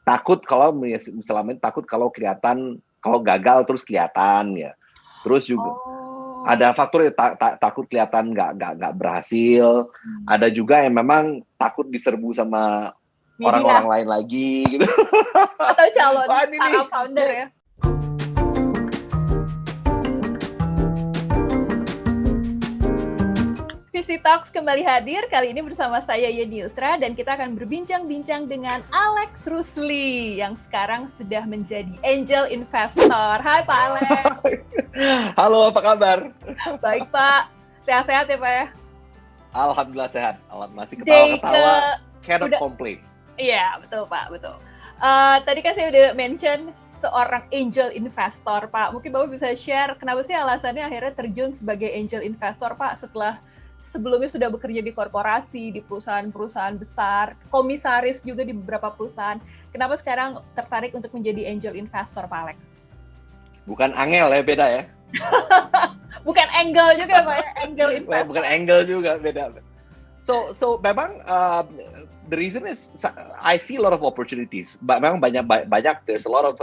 takut kalau selama ini takut kalau kelihatan, kalau gagal terus kelihatan ya. Terus juga Oh. ada faktor yang takut kelihatan nggak berhasil. Ada juga yang memang takut diserbu sama Media. orang-orang lain lagi gitu. Atau calon Wah, ini startup nih. founder ya. Visi Talks kembali hadir, kali ini bersama saya Yeni Yusra, dan kita akan berbincang-bincang dengan Alex Rusli yang sekarang sudah menjadi angel investor. Hai Pak Alex. Halo, apa kabar? Baik Pak, sehat-sehat ya Pak ya? Alhamdulillah sehat, masih ketawa-ketawa, cannot complain. Iya, betul Pak, betul. Tadi kan saya udah mention seorang angel investor Pak, mungkin Bapak bisa share kenapa sih alasannya akhirnya terjun sebagai angel investor Pak, setelah sebelumnya sudah bekerja di korporasi, di perusahaan-perusahaan besar, komisaris juga di beberapa perusahaan. Kenapa sekarang tertarik untuk menjadi angel investor, Pak Alex? Bukan angel ya, beda ya? Bukan angle juga, Pak ya? Angel investor. Bukan angle juga, beda. So memang the reason is I see a lot of opportunities. Memang banyak there's a lot of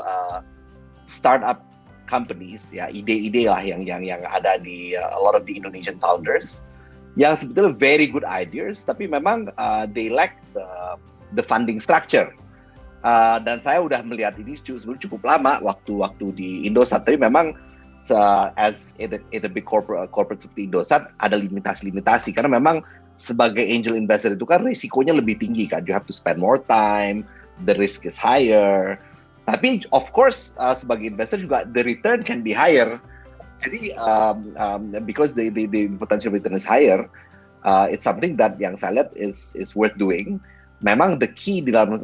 startup companies ya, ide-ide lah yang ada di a lot of the Indonesian founders yang sebetulnya very good ideas, tapi memang they lack the funding structure. Dan saya udah melihat ini sebelum cukup lama waktu di Indosat, tapi memang as in a big corporate seperti Indosat ada limitasi karena memang sebagai angel investor itu kan risikonya lebih tinggi kan, you have to spend more time, the risk is higher. Tapi of course sebagai investor juga the return can be higher. Jadi because the potential return is higher, it's something that yang saya lihat is worth doing. Memang the key di dalam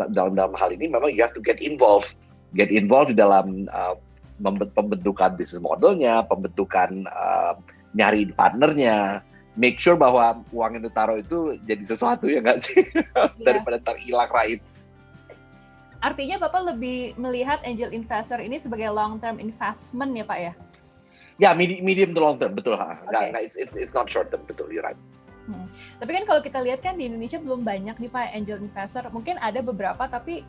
hal ini memang you have to get involved di dalam pembentukan business modelnya, pembentukan nyari partnernya, make sure bahwa uang yang ditaruh itu jadi sesuatu ya nggak sih, daripada ntar hilang raib. Artinya Bapak lebih melihat angel investor ini sebagai long term investment ya Pak ya? Ya, medium to long term, betul. Okay. It's not short term, betul, you're right. Tapi kan kalau kita lihat kan di Indonesia belum banyak nih Pak angel investor. Mungkin ada beberapa, tapi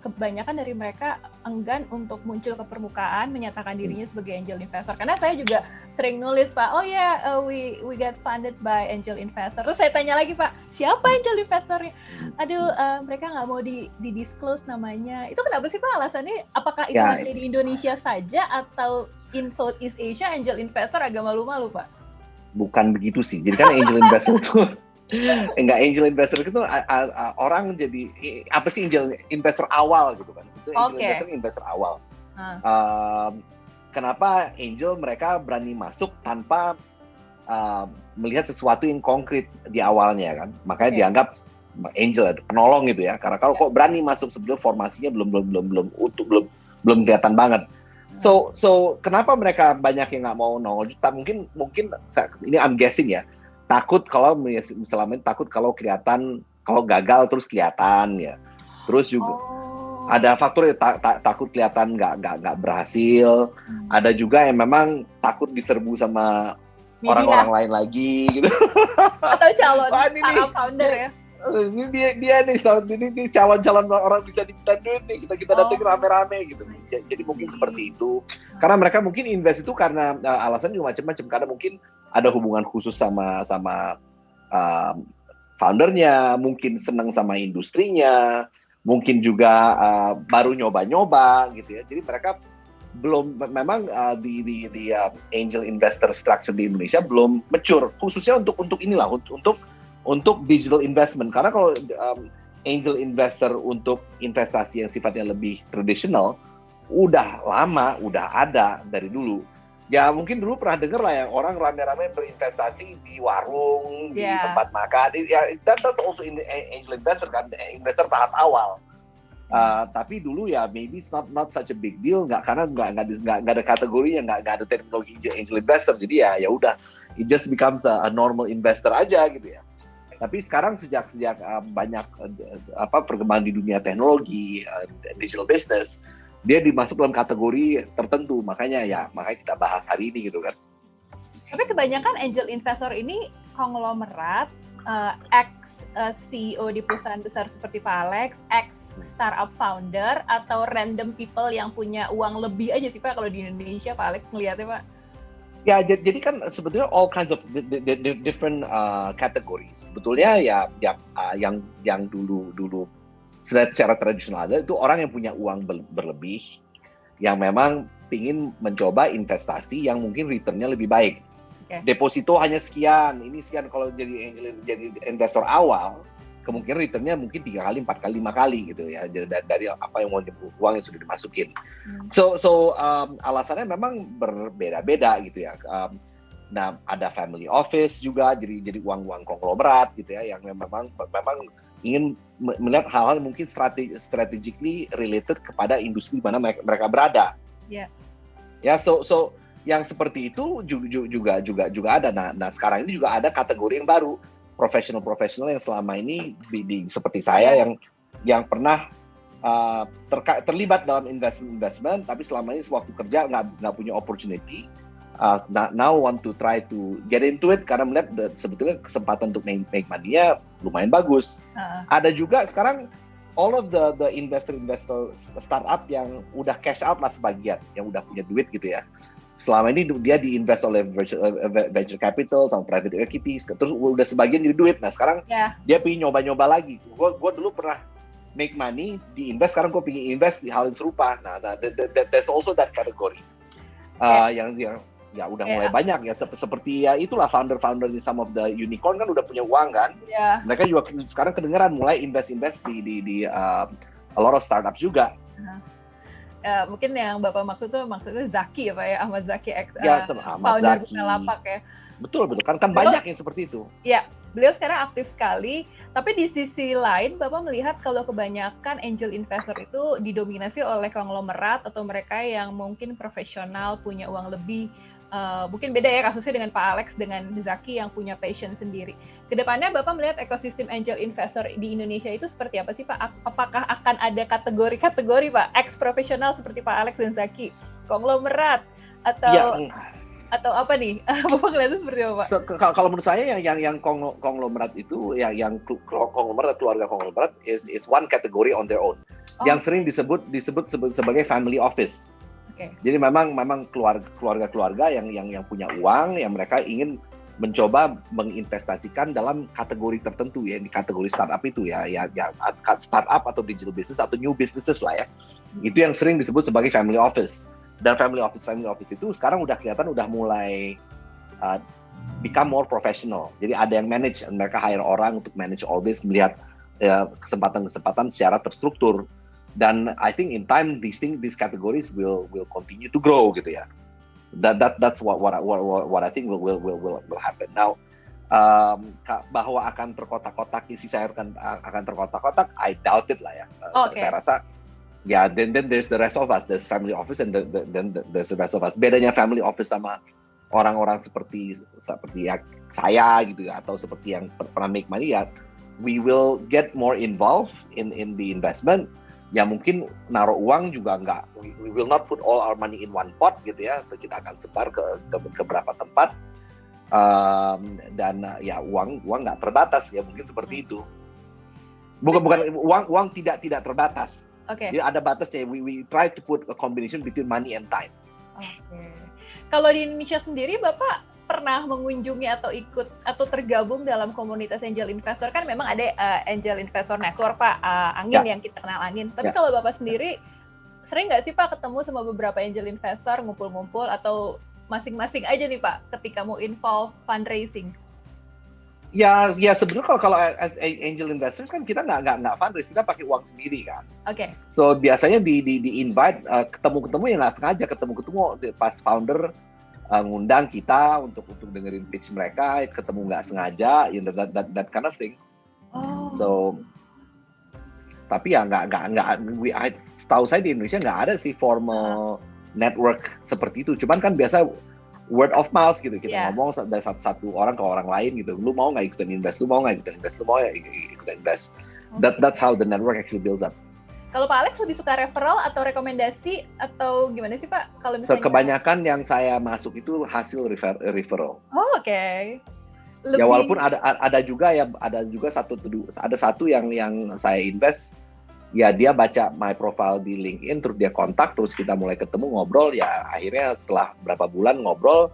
kebanyakan dari mereka enggan untuk muncul ke permukaan menyatakan dirinya sebagai angel investor. Karena saya juga sering nulis Pak, oh ya we get funded by angel investor. Terus saya tanya lagi Pak, siapa angel investornya? Aduh, mereka nggak mau di-disclose namanya. Itu kenapa sih Pak alasannya? Apakah itu hanya di Indonesia saja atau in Southeast Asia angel investor agak malu-malu Pak? Bukan begitu sih. Jadi kan angel investor itu angel investor itu orang jadi apa sih angel investor awal gitu kan. Itu angel investor awal. Kenapa angel mereka berani masuk tanpa melihat sesuatu yang konkret di awalnya kan. Makanya dianggap angel, penolong gitu ya. Karena kalau kok berani masuk sebelum formasinya belum utuh, belum kelihatan banget. So kenapa mereka banyak yang nggak mau nongol? Mungkin ini I'm guessing ya, takut kalau selama ini takut kalau kelihatan, kalau gagal terus kelihatan ya. Terus juga ada faktor yang takut kelihatan nggak berhasil. Ada juga yang memang takut diserbu sama orang-orang lain lagi gitu. Atau calon startup founder ya. Ini dia nih calon orang bisa diminta duit nih, kita datang rame-rame gitu. Jadi mungkin seperti itu. Karena mereka mungkin invest itu karena alasan juga macam-macam. Karena mungkin ada hubungan khusus sama foundernya, mungkin senang sama industrinya, mungkin juga baru nyoba-nyoba gitu ya. Jadi mereka belum memang di angel investor structure di Indonesia belum mature, khususnya untuk inilah untuk digital investment. Karena kalau angel investor untuk investasi yang sifatnya lebih tradisional udah lama, udah ada dari dulu. Ya mungkin dulu pernah dengar lah yang orang rame-rame berinvestasi di warung, di tempat makan. Ya, that's also angel investor kan, investor tahap awal. Tapi dulu ya maybe it's not such a big deal, karena nggak ada kategorinya, nggak ada terminologi angel investor. Jadi ya udah, it just becomes a normal investor aja gitu ya. Tapi sekarang sejak banyak perkembangan di dunia teknologi, digital business, dia dimasuk dalam kategori tertentu. Makanya kita bahas hari ini gitu kan. Tapi kebanyakan angel investor ini konglomerat, ex CEO di perusahaan besar seperti Pak Alex, ex startup founder atau random people yang punya uang lebih aja sih Pak kalau di Indonesia Pak Alex ngeliatnya Pak? Ya, jadi kan sebetulnya all kinds of different categories. Sebetulnya yang dulu secara tradisional ada itu orang yang punya uang berlebih, yang memang ingin mencoba investasi yang mungkin returnnya lebih baik. Okay. Deposito hanya sekian, ini sekian kalau jadi investor awal, kemungkinan returnnya mungkin 3 kali, 4 kali, 5 kali gitu ya dari apa yang mau uang yang sudah dimasukin. So alasannya memang berbeda-beda gitu ya. Nah, ada family office juga, jadi uang konglomerat gitu ya, yang memang ingin melihat hal-hal mungkin strategically related kepada industri mana mereka berada. Yeah. Ya, so yang seperti itu juga ada. Nah sekarang ini juga ada kategori yang baru, profesional yang selama ini seperti saya yang pernah terlibat dalam investment, tapi selama ini sewaktu kerja nggak punya opportunity. Now want to try to get into it karena melihat sebetulnya kesempatan untuk make money-nya lumayan bagus. Ada juga sekarang all of the investor startup yang udah cash out lah sebagian, yang udah punya duit gitu ya. Selama ini dia diinvest oleh venture capital sama private equity, terus udah sebagian jadi duit. Nah sekarang dia pengen nyoba-nyoba lagi. Gue dulu pernah make money diinvest, sekarang gue pengen invest di hal yang serupa. Nah there's also that category yang ya udah mulai banyak ya, seperti ya itulah founder di some of the unicorn kan udah punya uang kan. Mereka juga sekarang kedengeran mulai invest di a lot of startups juga. Mungkin yang Bapak maksudnya Zaki ya Pak ya, Ahmad Zaki founder Bukalapak ya. Betul kan banyak yang seperti itu. Ya, beliau sekarang aktif sekali, tapi di sisi lain Bapak melihat kalau kebanyakan angel investor itu didominasi oleh konglomerat atau mereka yang mungkin profesional, punya uang lebih. Mungkin beda ya kasusnya dengan Pak Alex dengan Zaki yang punya passion sendiri. Kedepannya Bapak melihat ekosistem angel investor di Indonesia itu seperti apa sih Pak? Apakah akan ada kategori-kategori Pak, ex-profesional seperti Pak Alex dan Zaki, konglomerat atau apa nih? Bapak ngeliatnya seperti apa Pak? Kalau menurut saya yang konglomerat itu yang konglomerat, keluarga konglomerat is one category on their own. Yang sering disebut sebagai family office. Okay. Jadi memang keluarga yang punya uang, yang mereka ingin mencoba menginvestasikan dalam kategori tertentu ya, di kategori startup itu ya startup atau digital business atau new businesses lah ya. Itu yang sering disebut sebagai family office. Dan family office itu sekarang udah kelihatan udah mulai become more professional. Jadi ada yang manage, mereka hire orang untuk manage all this, melihat kesempatan-kesempatan secara terstruktur. Dan I think in time these categories will continue to grow gitu ya. That's what I think will happen. Now bahwa akan terkotak-kotak, isi saya akan terkotak-kotak, I doubt it lah ya. Saya rasa ya then there's the rest of us, there's family office and then there's the rest of us. Bedanya family office sama orang-orang seperti ya saya gitu ya, atau seperti yang pernah make money ya, we will get more involved in the investment. Ya mungkin naruh uang juga enggak, we will not put all our money in one pot gitu ya, kita akan sebar ke beberapa tempat, dan ya uang nggak terbatas ya, mungkin seperti itu. Bukan uang tidak terbatas. Jadi ada batasnya. We try to put a combination between money and time. Kalau di Indonesia sendiri Bapak pernah mengunjungi atau ikut atau tergabung dalam komunitas angel investor? Kan memang ada angel investor network Pak, Angin yang kita kenal Angin. Tapi kalau Bapak sendiri sering nggak sih Pak ketemu sama beberapa angel investor, ngumpul-ngumpul, atau masing-masing aja nih Pak ketika mau involve fundraising? Ya sebenarnya kalau as angel investors kan kita nggak fundraise, kita pakai uang sendiri kan. So biasanya di invite ketemu yang nggak sengaja ketemu pas founder ngundang kita untuk dengerin pitch mereka, ketemu nggak sengaja, that kind of thing. So tapi ya nggak setahu saya di Indonesia nggak ada sih formal network seperti itu. Cuman kan biasa word of mouth gitu, kita ngomong dari satu orang ke orang lain gitu. Lu mau nggak ikutan invest? Lu mau nggak ikutan invest? Lu mau ikutan invest? That's how the network actually builds up. Kalau Pak Alex lebih suka referral atau rekomendasi atau gimana sih Pak? Kalau misalnya kebanyakan yang saya masuk itu hasil referral. Oke. Ya walaupun ada juga satu yang saya invest, ya dia baca my profile di LinkedIn, terus dia kontak, terus kita mulai ketemu ngobrol, ya akhirnya setelah berapa bulan ngobrol,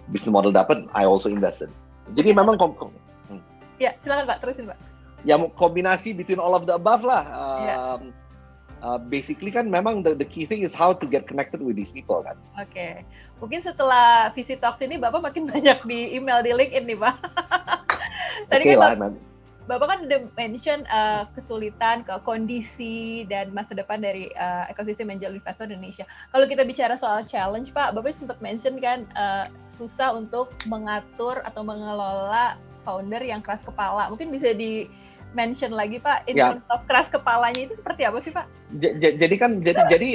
business model dapat, I also invested. Jadi memang ya silakan Pak, terusin Pak. Ya kombinasi between all of the above lah. Yeah. Basically kan memang the key thing is how to get connected with these people kan. Oke. Mungkin setelah Visi Talks ini Bapak makin banyak di email di LinkedIn nih Pak. Tadi Oke lah, Bapak kan udah mention kesulitan, kondisi, dan masa depan dari ekosistem angel investor Indonesia. Kalau kita bicara soal challenge, Pak, Bapak sempat mention kan susah untuk mengatur atau mengelola founder yang keras kepala. Mungkin bisa di-mention lagi, Pak, in terms of keras kepalanya itu seperti apa sih, Pak? Jadi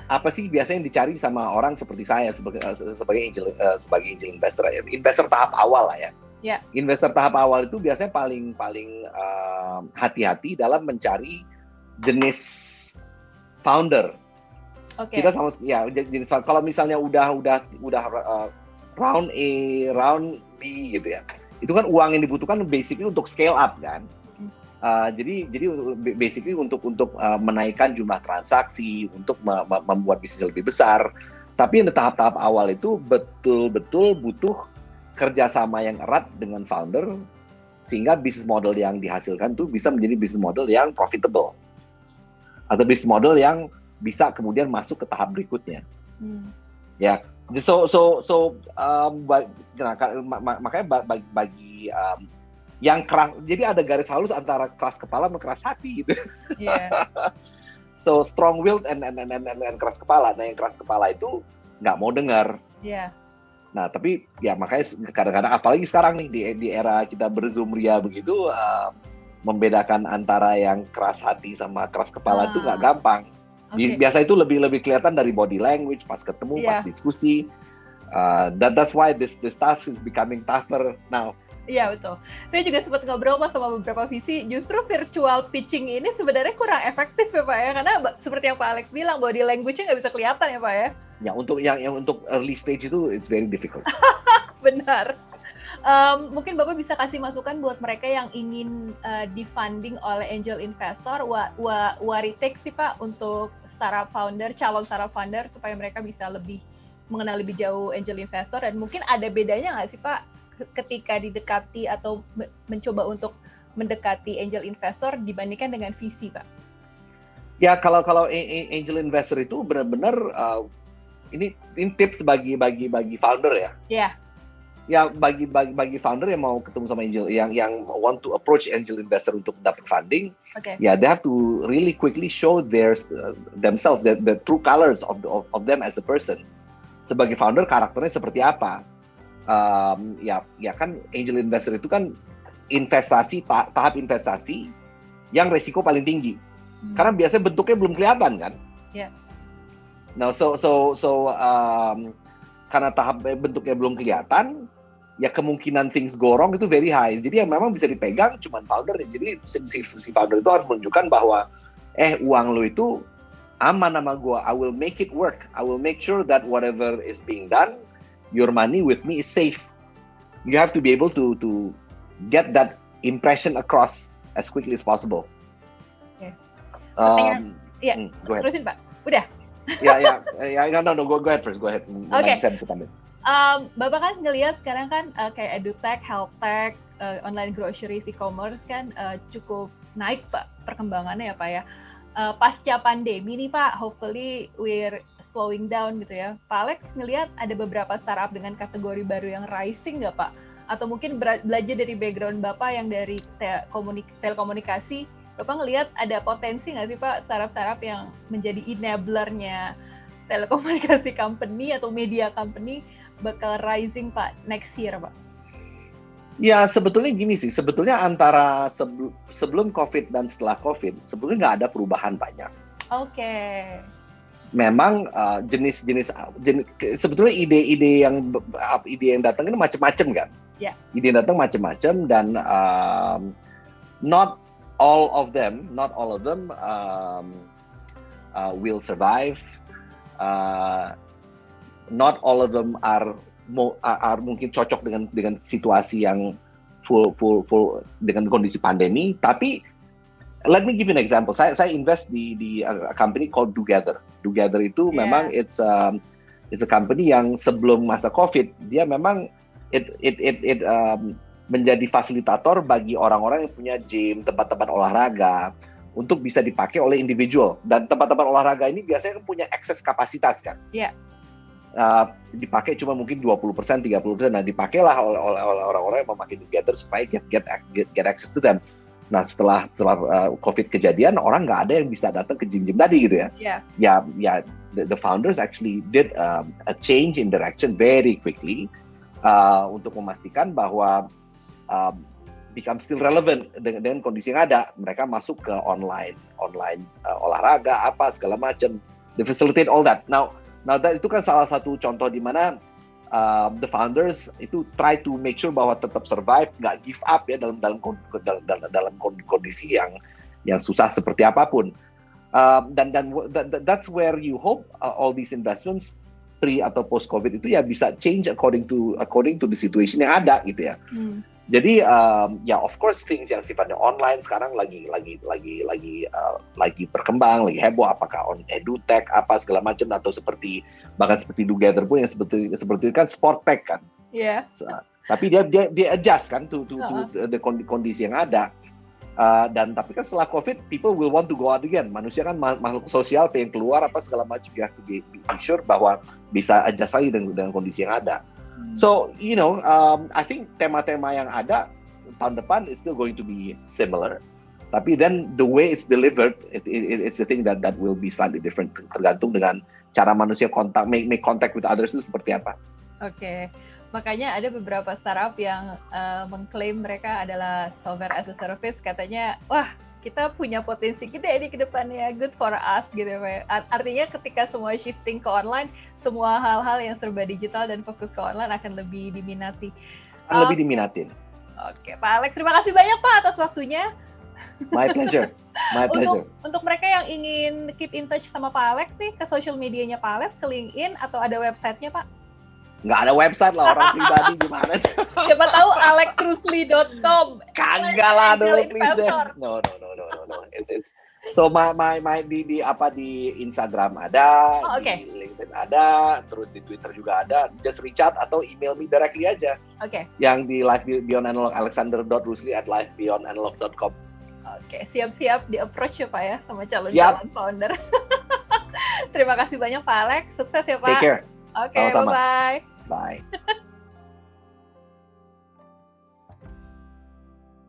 apa sih biasanya yang dicari sama orang seperti saya sebagai angel investor, investor tahap awal lah ya. Yeah. Investor tahap awal itu biasanya paling hati-hati dalam mencari jenis founder. Okay. Kita sama ya jenis, kalau misalnya udah round A, round B gitu ya. Itu kan uang yang dibutuhkan basically untuk scale up kan. Jadi basically untuk menaikkan jumlah transaksi, untuk membuat bisnis lebih besar. Tapi yang di tahap-tahap awal itu betul-betul butuh kerjasama yang erat dengan founder, sehingga bisnis model yang dihasilkan tuh bisa menjadi bisnis model yang profitable, atau bisnis model yang bisa kemudian masuk ke tahap berikutnya. Ya, makanya bagi yang keras, jadi ada garis halus antara keras kepala dan keras hati gitu. Yeah. So strong willed and keras kepala. Nah yang keras kepala itu nggak mau dengar. Yeah. Nah, tapi ya makanya kadang-kadang apalagi sekarang nih di era kita berzoom ria begitu, membedakan antara yang keras hati sama keras kepala itu nggak gampang. Okay. Biasa itu lebih kelihatan dari body language pas ketemu, pas diskusi. That's why this task is becoming tougher now. Iya betul. Saya juga sempat ngobrol Pak sama beberapa visi, justru virtual pitching ini sebenarnya kurang efektif ya Pak ya, karena seperti yang Pak Alex bilang, body language-nya nggak bisa kelihatan ya Pak ya. Ya untuk yang untuk early stage itu it's very difficult. Benar. Mungkin Bapak bisa kasih masukan buat mereka yang ingin di-funding oleh angel investor, what it takes sih Pak untuk startup founder, calon startup founder supaya mereka bisa lebih mengenal lebih jauh angel investor, dan mungkin ada bedanya nggak sih Pak ketika didekati atau mencoba untuk mendekati angel investor dibandingkan dengan VC, Pak? Ya kalau angel investor itu benar-benar ini tips bagi founder ya. Yeah. Ya bagi founder yang mau ketemu sama angel, yang want to approach angel investor untuk dapat funding. Okay. Ya they have to really quickly show themselves, the true colors of them as a person. Sebagai founder karakternya seperti apa? Ya kan angel investor itu kan investasi tahap investasi yang resiko paling tinggi, karena biasanya bentuknya belum kelihatan kan. Yeah. Nah karena tahap bentuknya belum kelihatan, ya kemungkinan things go wrong itu very high. Jadi yang memang bisa dipegang cuma founder. Jadi si founder itu harus menunjukkan bahwa uang lo itu aman sama gua, I will make it work, I will make sure that whatever is being done, your money with me is safe. You have to be able to get that impression across as quickly as possible. Okay. Go ahead. Terusin Pak. Udah. No, go ahead first. Go ahead. Okay. Saya bisa tambahin. Bapak kan ngelihat sekarang kan kayak edutech, health tech, online grocery, e-commerce kan cukup naik Pak perkembangannya ya Pak ya. Pasca pandemi nih Pak, hopefully we're slowing down gitu ya. Pak Alex ngelihat ada beberapa startup dengan kategori baru yang rising nggak Pak? Atau mungkin belajar dari background Bapak yang dari telekomunikasi, Bapak ngelihat ada potensi nggak sih Pak startup-startup yang menjadi enabler-nya telekomunikasi company atau media company bakal rising Pak next year Pak? Ya sebetulnya gini sih, sebetulnya antara sebelum COVID dan setelah COVID, sebetulnya nggak ada perubahan banyak. Oke. Memang sebetulnya ide yang datang ini macam-macam kan. Yeah. Ide yang datang macam-macam dan not all of them will survive. Not all of them are mungkin cocok dengan situasi yang full dengan kondisi pandemi, tapi let me give you an example. Saya invest di a company called Together. Together itu memang it's a company yang sebelum masa COVID dia memang it menjadi fasilitator bagi orang-orang yang punya gym, tempat-tempat olahraga untuk bisa dipakai oleh individual. Dan tempat-tempat olahraga ini biasanya punya akses kapasitas kan. Iya. Dipakai cuma mungkin 20%, 30%. Nah, dipakailah oleh orang-orang yang memakai Together supaya get access to them. Nah, setelah COVID kejadian, orang nggak ada yang bisa datang ke gym-gym tadi gitu ya. Yeah. The founders actually did a change in direction very quickly untuk memastikan bahwa become still relevant dengan kondisi yang ada. Mereka masuk ke online olahraga apa segala macam, they facilitate all that. Now that itu kan salah satu contoh di mana the founders itu try to make sure bahwa tetap survive, nggak give up ya dalam kondisi yang susah seperti apapun. Dan that's where you hope all these investments pre atau post COVID itu ya bisa change according to the situation yang ada gitu ya. Jadi ya of course things yang sifatnya online sekarang lagi berkembang, lagi heboh, apakah on edutech apa segala macam atau bahkan seperti Together pun yang seperti itu kan sport tech kan. Iya. Yeah. Tapi dia adjust kan to the kondisi yang ada. Dan tapi kan setelah COVID people will want to go out again. Manusia kan makhluk sosial, pengen keluar apa segala macam, you have to be sure bahwa bisa adjust lagi dengan kondisi yang ada. So, I think tema-tema yang ada tahun depan is still going to be similar. Tapi then the way it's delivered, it's the thing that will be slightly different. Tergantung dengan cara manusia make contact with others itu seperti apa. Oke. Makanya ada beberapa startup yang mengklaim mereka adalah software as a service. Katanya, wah kita punya potensi gede ini ke depannya, good for us gitu ya. Artinya ketika semua shifting ke online, semua hal-hal yang serba digital dan fokus ke online akan lebih diminati. Lebih diminatin. Oke, Pak Alex, terima kasih banyak Pak atas waktunya. My pleasure. Untuk mereka yang ingin keep in touch sama Pak Alex nih, ke social medianya Pak Alex, ke LinkedIn atau ada websitenya Pak? Nggak ada website lah, orang pribadi gimana sih? Siapa tahu alexrusli.com. Kagak lah, please deh. No. So di Instagram ada, di LinkedIn ada, terus di Twitter juga ada. Just reach out atau email me directly aja. Oke. Yang di Life Beyond Analog, alexander.rusli@lifebeyondanalog.com. Oke, siap-siap di approach ya Pak ya sama calon founder. Terima kasih banyak Pak Alex, sukses ya Pak. Take care. Oke, bye-bye. Bye.